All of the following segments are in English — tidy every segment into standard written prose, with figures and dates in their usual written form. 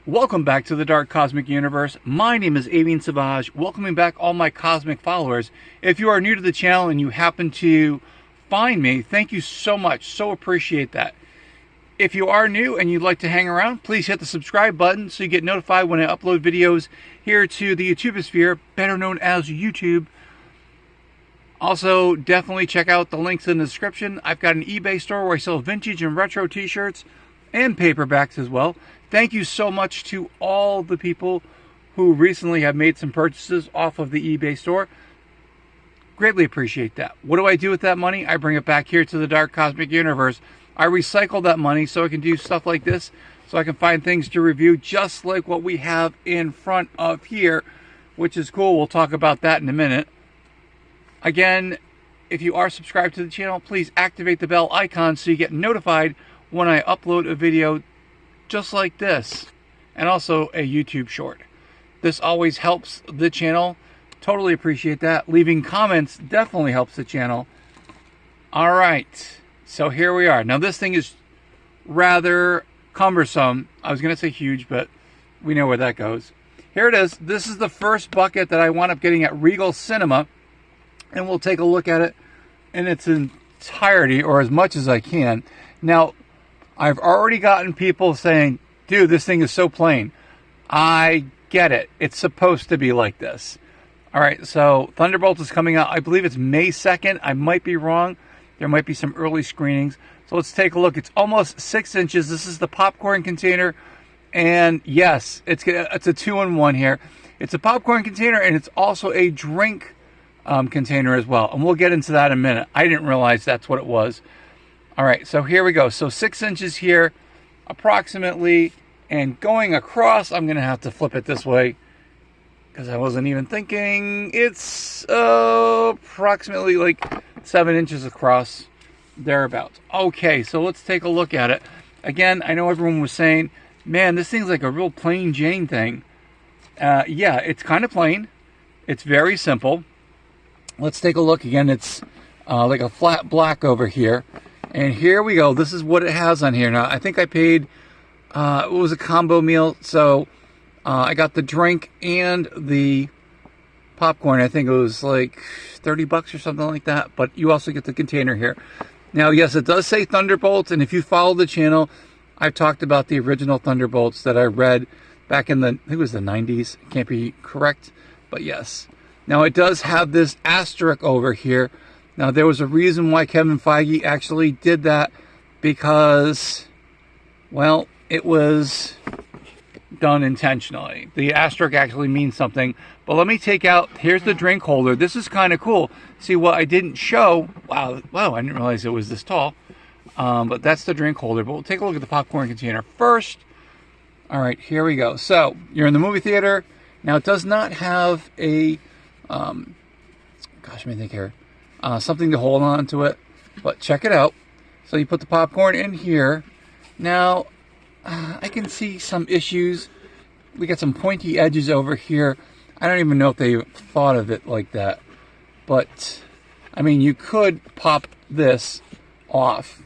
Welcome back to the Dark Cosmic Universe. My name is Avian Savage, welcoming back all my cosmic followers. If you are new to the channel and you happen to find me, thank you so much. So appreciate that. If you are new and you'd like to hang around, please hit the subscribe button so you get notified when I upload videos here to the YouTubosphere, better known as YouTube. Also, definitely check out the links in the description. I've got an eBay store where I sell vintage and retro t-shirts and paperbacks as well. Thank you so much to all the people who recently have made some purchases off of the eBay store. Greatly appreciate that. What do I do with that money? I bring it back here to the Dark Cosmic Universe. I recycle that money so I can do stuff like this, so I can find things to review just like what we have in front of here, which is cool. We'll talk about that in a minute. Again, if you are subscribed to the channel, please activate the bell icon so you get notified when I upload a video just like this, and also a YouTube short. This always helps the channel. Totally appreciate that. Leaving comments definitely helps the channel. All right, so here we are. Now this thing is rather cumbersome. I was gonna say huge, but we know where that goes. Here it is. This is the first bucket that I wound up getting at Regal Cinema, and we'll take a look at it in its entirety, or as much as I can. Now, I've already gotten people saying, dude, this thing is so plain. I get it. It's supposed to be like this. All right, so Thunderbolts is coming out. I believe it's May 2nd. I might be wrong. There might be some early screenings. So let's take a look. It's almost 6 inches. This is the popcorn container. And yes, it's a two-in-one here. It's a popcorn container, and it's also a drink container as well. And we'll get into that in a minute. I didn't realize that's what it was. All right, so here we go. So 6 inches here, approximately, and going across, I'm gonna have to flip it this way because I wasn't even thinking. It's approximately like 7 inches across, thereabouts. Okay, so let's take a look at it. Again, I know everyone was saying, man, this thing's like a real plain Jane thing. Yeah, it's kind of plain. It's very simple. Let's take a look again. It's like a flat black over here. And here we go. This is what it has on here. Now, I think I paid, it was a combo meal. So I got the drink and the popcorn. I think it was like 30 bucks or something like that. But you also get the container here. Now, yes, it does say Thunderbolts. And if you follow the channel, I've talked about the original Thunderbolts that I read back in the, I think it was the 90s. Can't be correct, but yes. Now, it does have this asterisk over here. Now, there was a reason why Kevin Feige actually did that, because, well, it was done intentionally. The asterisk actually means something. But let me take out, here's the drink holder. This is kind of cool. See, what I didn't show, wow, I didn't realize it was this tall. But that's the drink holder. But we'll take a look at the popcorn container first. All right, here we go. So, you're in the movie theater. Now, it does not have a, gosh, let me think here. Something to hold on to it, but check it out. So you put the popcorn in here. Now, I can see some issues. We got some pointy edges over here. I don't even know if they thought of it like that. But, I mean, you could pop this off.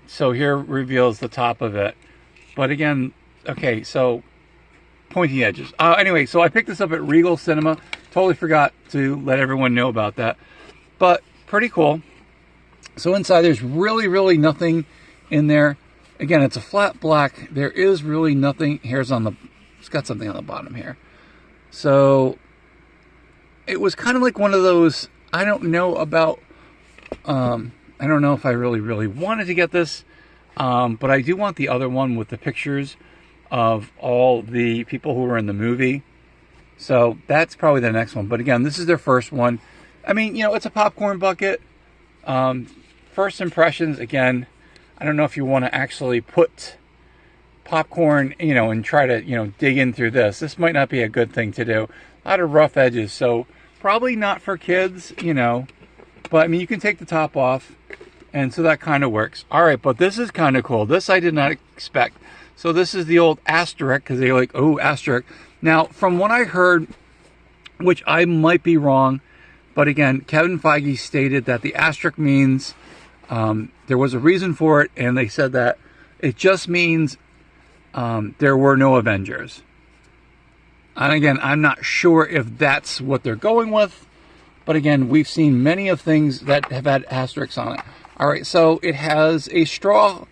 So here reveals the top of it. But again, okay, so pointy edges. Anyway, so I picked this up at Regal Cinema. Totally forgot to let everyone know about that. But pretty cool. So inside there's really nothing in there. Again, it's a flat black. There is really nothing. Here's on the, it's got something on the bottom here. So it was kind of like one of those, I don't know about, I don't know if I really wanted to get this, but I do want the other one with the pictures of all the people who were in the movie. So that's probably the next one. But again, this is their first one. I mean, you know, it's a popcorn bucket. First impressions, again, I don't know if you want to actually put popcorn, you know, and try to, you know, dig in through this. This might not be a good thing to do. A lot of rough edges, so probably not for kids, you know. But, I mean, you can take the top off, and so that kind of works. All right, but this is kind of cool. This I did not expect. So this is the old asterisk, because they're like, oh, asterisk. Now, from what I heard, which I might be wrong, but again, Kevin Feige stated that the asterisk means there was a reason for it, and they said that it just means there were no Avengers. And again, I'm not sure if that's what they're going with. But again, we've seen many of things that have had asterisks on it. All right, so it has a straw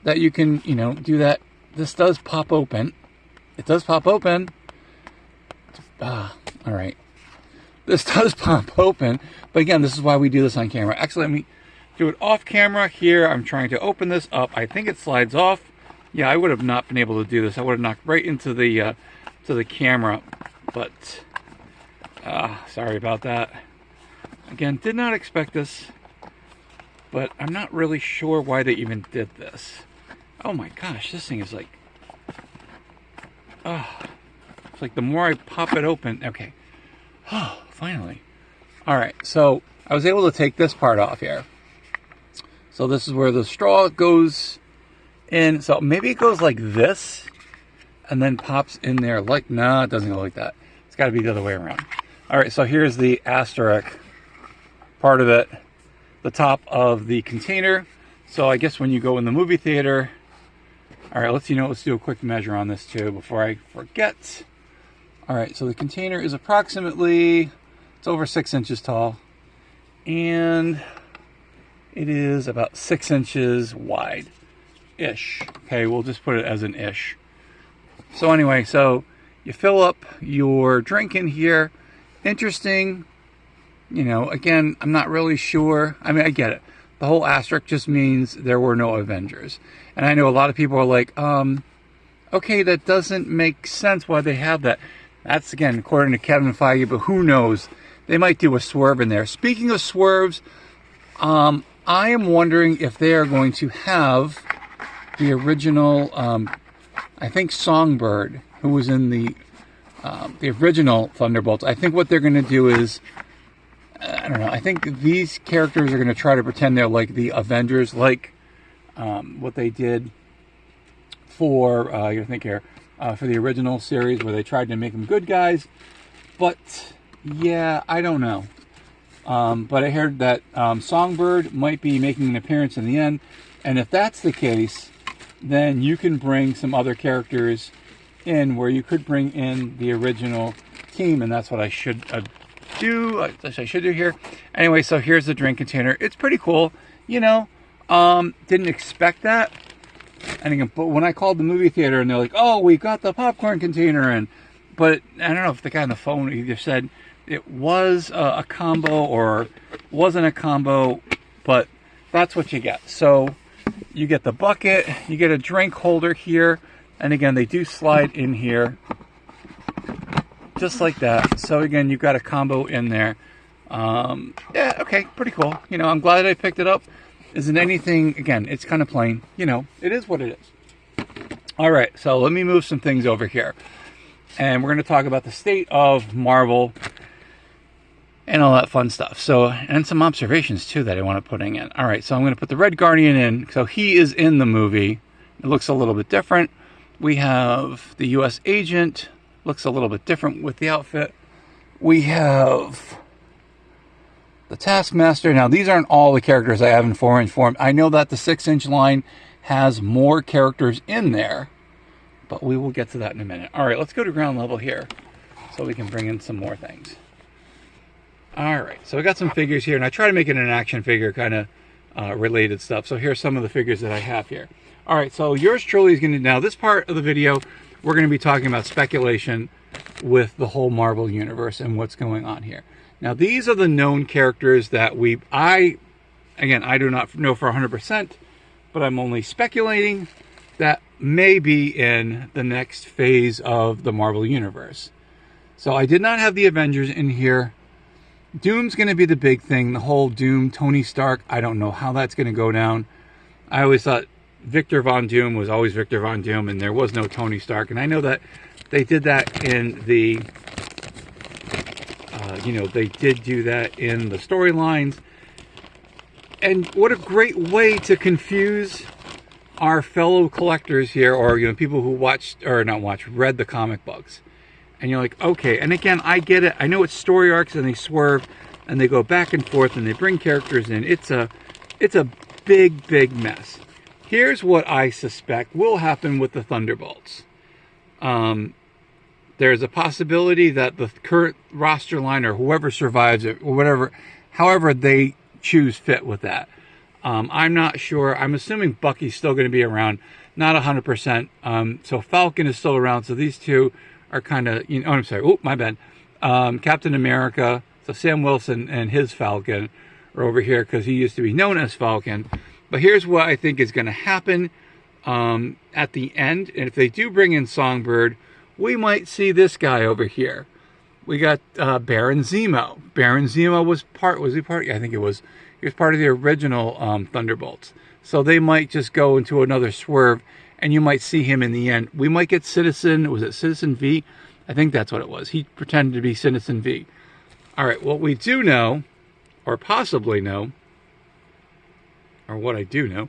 that you can, do that. This does pop open. It does pop open. All right. This does pop open. But again, this is why we do this on camera. Actually, let me do it off camera here. I'm trying to open this up. I think it slides off. Yeah, I would have not been able to do this. I would have knocked right into the to the camera. But sorry about that. Again, did not expect this. But I'm not really sure why they even did this. Oh my gosh, this thing is like... it's like the more I pop it open... Okay. Oh, finally. Alright, so I was able to take this part off here. So this is where the straw goes in. So maybe it goes like this. And then pops in there like... No, it doesn't go like that. It's got to be the other way around. Alright, so here's the asterisk part of it. The top of the container. So I guess when you go in the movie theater... Alright, let's do a quick measure on this too before I forget. Alright, so the container is approximately... It's over 6 inches tall. And it is about 6 inches wide-ish. Okay, we'll just put it as an ish. So anyway, so you fill up your drink in here. Interesting. Again, I'm not really sure. I mean, I get it. The whole asterisk just means there were no Avengers. And I know a lot of people are like, okay, that doesn't make sense why they have that. That's, again, according to Kevin Feige, but who knows? They might do a swerve in there. Speaking of swerves, I am wondering if they are going to have the original, I think Songbird, who was in the original Thunderbolts. I think what they're going to do is, I don't know, I think these characters are going to try to pretend they're like the Avengers, like what they did for, for the original series where they tried to make them good guys. But, yeah, I don't know. But I heard that Songbird might be making an appearance in the end. And if that's the case, then you can bring some other characters in where you could bring in the original team. And that's what I should do. I should do here. Anyway, so here's the drink container. It's pretty cool. Didn't expect that. And again, but when I called the movie theater and they're like, oh, we got the popcorn container in. But I don't know if the guy on the phone either said it was a combo or wasn't a combo, but that's what you get. So you get the bucket, you get a drink holder here, and again, they do slide in here just like that. So again, you've got a combo in there. Yeah, okay, pretty cool. I'm glad I picked it up. Isn't anything, again, it's kind of plain. It is what it is. All right, so let me move some things over here. And we're going to talk about the state of Marvel and all that fun stuff. So, and some observations, too, that I want to put in. All right, so I'm going to put the Red Guardian in. So he is in the movie. It looks a little bit different. We have the U.S. agent. Looks a little bit different with the outfit. We have the Taskmaster. Now, these aren't all the characters I have in 4-inch form. I know that the 6-inch line has more characters in there, but we will get to that in a minute. All right, let's go to ground level here so we can bring in some more things. All right, so I got some figures here, and I try to make it an action figure kind of related stuff. So here's some of the figures that I have here. All right, so yours truly is going to, now this part of the video, we're going to be talking about speculation with the whole Marvel universe and what's going on here. Now, these are the known characters that I do not know for 100%, but I'm only speculating that may be in the next phase of the Marvel universe. So I did not have the Avengers in here. Doom's going to be the big thing, the whole Doom, Tony Stark. I don't know how that's going to go down. I always thought Victor Von Doom was always Victor Von Doom, and there was no Tony Stark. And I know that they did that in the, they did do that in the storylines. And what a great way to confuse our fellow collectors here, or people who read the comic books. And you're like, okay, and again, I get it. I know it's story arcs and they swerve and they go back and forth and they bring characters in. It's a big, big mess. Here's what I suspect will happen with the Thunderbolts. There's a possibility that the current roster line, or whoever survives it, or whatever, however they choose fit with that. I'm not sure. I'm assuming Bucky's still going to be around, not 100%. So Falcon is still around. So these two are kind of, you know, oh, I'm sorry. Oh, my bad. Captain America, so Sam Wilson and his Falcon are over here because he used to be known as Falcon. But here's what I think is going to happen at the end. And if they do bring in Songbird, we might see this guy over here. We got Baron Zemo. Baron Zemo was he part? Yeah, I think it was. He was part of the original Thunderbolts. So they might just go into another swerve, and you might see him in the end. We might get Citizen, was it Citizen V? I think that's what it was. He pretended to be Citizen V. All right, what we do know, or possibly know, or what I do know,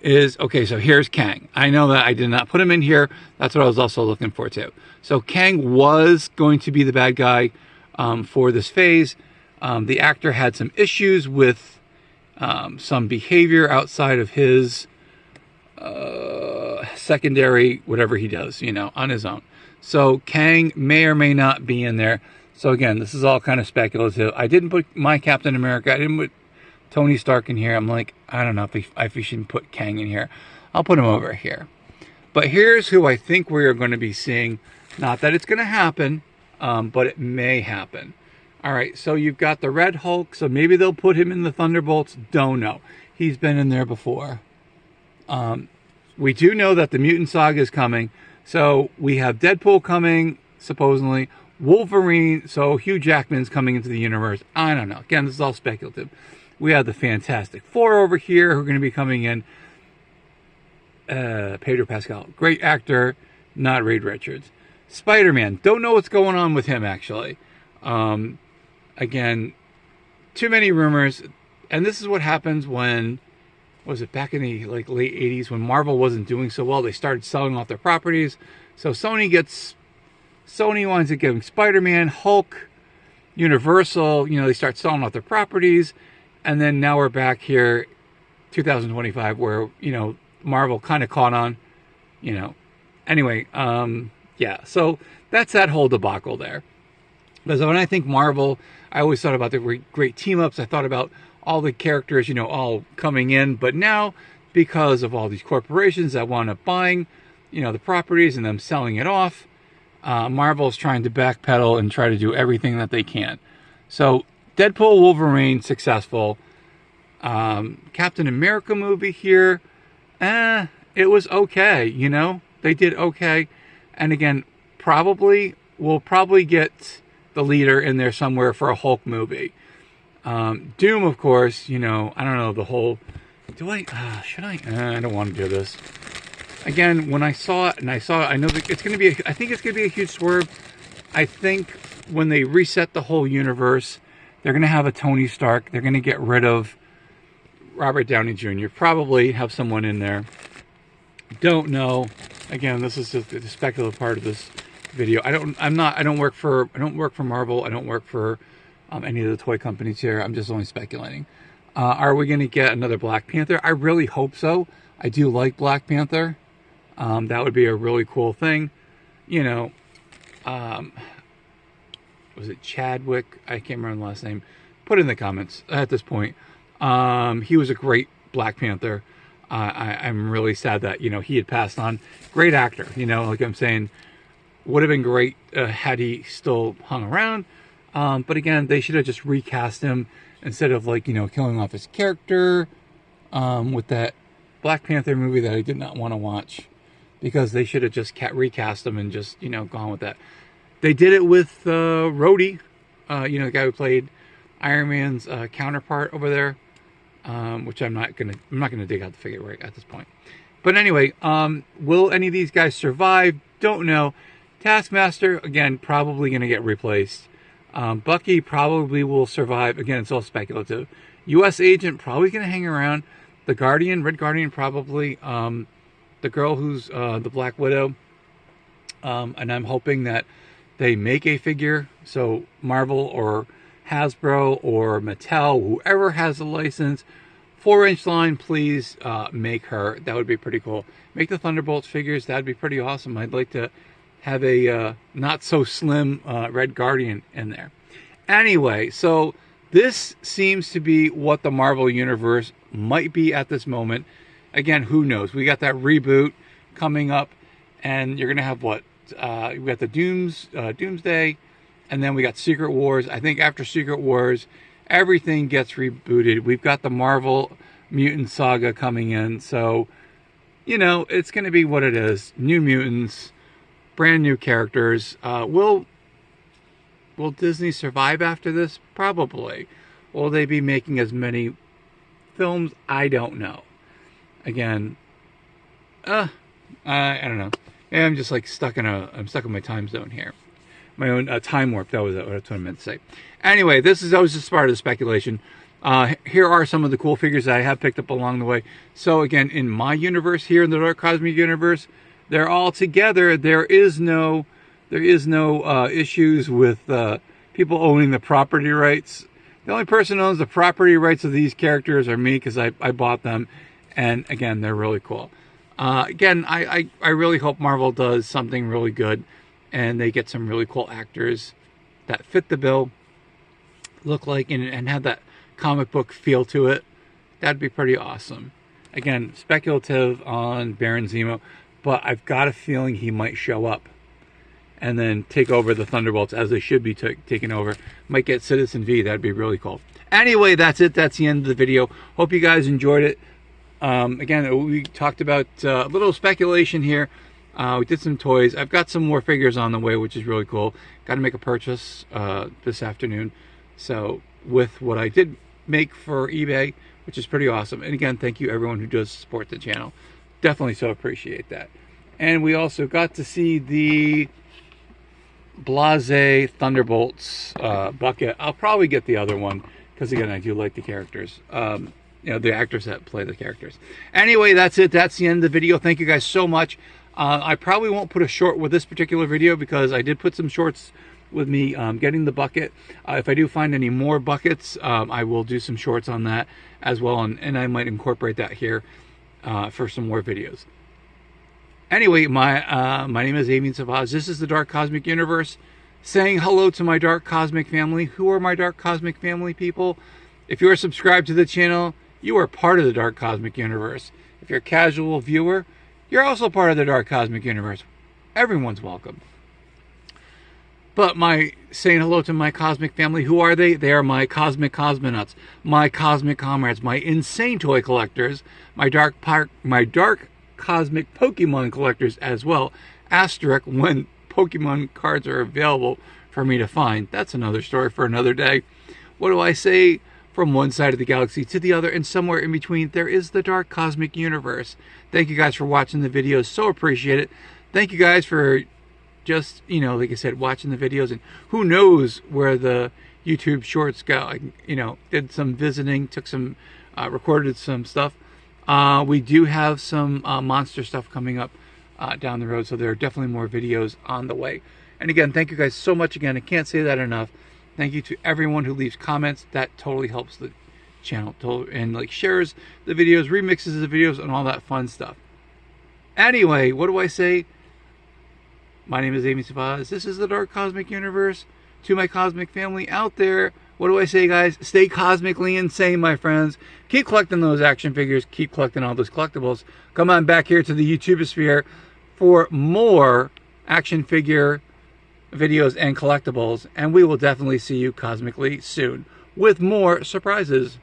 is, okay, so here's Kang. I know that I did not put him in here. That's what I was also looking for, too. So Kang was going to be the bad guy for this phase. The actor had some issues with some behavior outside of his secondary, whatever he does, you know, on his own. So Kang may or may not be in there. So again, this is all kind of speculative. I didn't put my Captain America. I didn't put Tony Stark in here. I'm like, I don't know if we should put Kang in here. I'll put him over here. But here's who I think we are going to be seeing. Not that it's going to happen, but it may happen. All right, so you've got the Red Hulk. So maybe they'll put him in the Thunderbolts. Don't know. He's been in there before. We do know that the Mutant Saga is coming. So we have Deadpool coming, supposedly. Wolverine. So Hugh Jackman's coming into the universe. I don't know. Again, this is all speculative. We have the Fantastic Four over here who are going to be coming in. Pedro Pascal, great actor, not Reed Richards. Spider-Man, don't know what's going on with him, actually. Again, too many rumors. And this is what happens when, was it back in the late 80s when Marvel wasn't doing so well? They started selling off their properties. So Sony winds up getting Spider-Man, Hulk, Universal. You know, they start selling off their properties. And then now we're back here, 2025, where, you know, Marvel kind of caught on, you know. Anyway, yeah, so that's that whole debacle there. Because when I think Marvel, I always thought about the great team-ups. I thought about all the characters, you know, all coming in. But now, because of all these corporations that wound up buying, you know, the properties and them selling it off, Marvel's trying to backpedal and try to do everything that they can. So Deadpool, Wolverine, successful. Captain America movie here, it was okay, you know? They did okay. And again, we'll probably get the leader in there somewhere for a Hulk movie. Doom, of course, you know, I don't know, the whole... should I? I don't want to do this. Again, when I saw it, I know that it's going to be, I think it's going to be a huge swerve. I think when they reset the whole universe, they're going to have a Tony Stark. They're going to get rid of Robert Downey Jr. Probably have someone in there. Don't know. Again, this is just the speculative part of this video. I don't work for Marvel. I don't work for any of the toy companies here. I'm just only speculating. Are we going to get another Black Panther? I really hope so. I do like Black Panther. That would be a really cool thing. You know, was it Chadwick? I can't remember the last name. Put it in the comments at this point. He was a great Black Panther. I'm really sad that, you know, he had passed on. Great actor, you know, like I'm saying, would have been great had he still hung around. But again, they should have just recast him instead of, like, you know, killing off his character with that Black Panther movie that I did not want to watch, because they should have just recast him and just, you know, gone with that. They did it with Rhodey, you know, the guy who played Iron Man's counterpart over there, which I'm not gonna dig out the figure right at this point. But anyway, will any of these guys survive? Don't know. Taskmaster, again, probably gonna get replaced. Bucky probably will survive. Again, it's all speculative. U.S. Agent probably gonna hang around. The Guardian, Red Guardian, probably. The girl who's the Black Widow. And I'm hoping that they make a figure. So Marvel or Hasbro or Mattel, whoever has a license 4-inch line, please make her. That would be pretty cool. Make the Thunderbolts figures. That'd be pretty awesome. I'd like to have a not so slim Red Guardian in there. Anyway, so this seems to be what the Marvel Universe might be at this moment. Again, who knows? We got that reboot coming up, and you're gonna have what? We got the Doomsday, and then we got Secret Wars. I think after Secret Wars, everything gets rebooted. We've got the Marvel Mutant Saga coming in, so you know it's gonna be what it is. New mutants, brand new characters. Will Disney survive after this? Probably. Will they be making as many films? I don't know. Again, I don't know. I'm just like stuck in my time zone here. My own time warp. That's what I meant to say. Anyway, that was just part of the speculation. Here are some of the cool figures that I have picked up along the way. So again, in my universe here, in the Dark Cosmic Universe, they're all together. There is no issues with people owning the property rights. The only person who owns the property rights of these characters are me, because I bought them. And again, they're really cool. Again, I really hope Marvel does something really good and they get some really cool actors that fit the bill, look like, and have that comic book feel to it. That'd be pretty awesome. Again, speculative on Baron Zemo, but I've got a feeling he might show up and then take over the Thunderbolts, as they should be taken over. Might get Citizen V. That'd be really cool. Anyway, that's it. That's the end of the video. Hope you guys enjoyed it. Again, we talked about a little speculation here. We did some toys. I've got some more figures on the way, which is really cool. Got to make a purchase this afternoon. So with what I did make for eBay, which is pretty awesome. And again, thank you everyone who does support the channel. Definitely so appreciate that. And we also got to see the Blase Thunderbolts bucket. I'll probably get the other one because again, I do like the characters. You know, the actors that play the characters. Anyway, that's it. That's the end of the video. Thank you guys so much. I probably won't put a short with this particular video because I did put some shorts with me getting the bucket. If I do find any more buckets, I will do some shorts on that as well, and I might incorporate that here for some more videos. Anyway, my name is Avian Savage. This is the Dark Cosmic Universe. Saying hello to my Dark Cosmic family. Who are my Dark Cosmic family people? If you are subscribed to the channel, you are part of the Dark Cosmic Universe. If you're a casual viewer, you're also part of the Dark Cosmic Universe. Everyone's welcome. But saying hello to my cosmic family, who are they? They are my cosmic cosmonauts, my cosmic comrades, my insane toy collectors, my dark cosmic Pokemon collectors as well. Asterisk when Pokemon cards are available for me to find. That's another story for another day. What do I say? From one side of the galaxy to the other, and somewhere in between, there is the Dark Cosmic Universe. Thank you guys for watching the videos. So appreciate it. Thank you guys for just, you know, like I said, watching the videos. And who knows where the YouTube shorts go. I, you know, did some visiting, took some, recorded some stuff. We do have some monster stuff coming up down the road. So there are definitely more videos on the way. And again, thank you guys so much again. I can't say that enough. Thank you to everyone who leaves comments. That totally helps the channel and like shares the videos, remixes the videos, and all that fun stuff. Anyway, what do I say? My name is Amy Savaz. This is the Dark Cosmic Universe. To my cosmic family out there, what do I say, guys? Stay cosmically insane, my friends. Keep collecting those action figures. Keep collecting all those collectibles. Come on back here to the YouTubeosphere for more action figure videos and collectibles, and we will definitely see you cosmically soon with more surprises.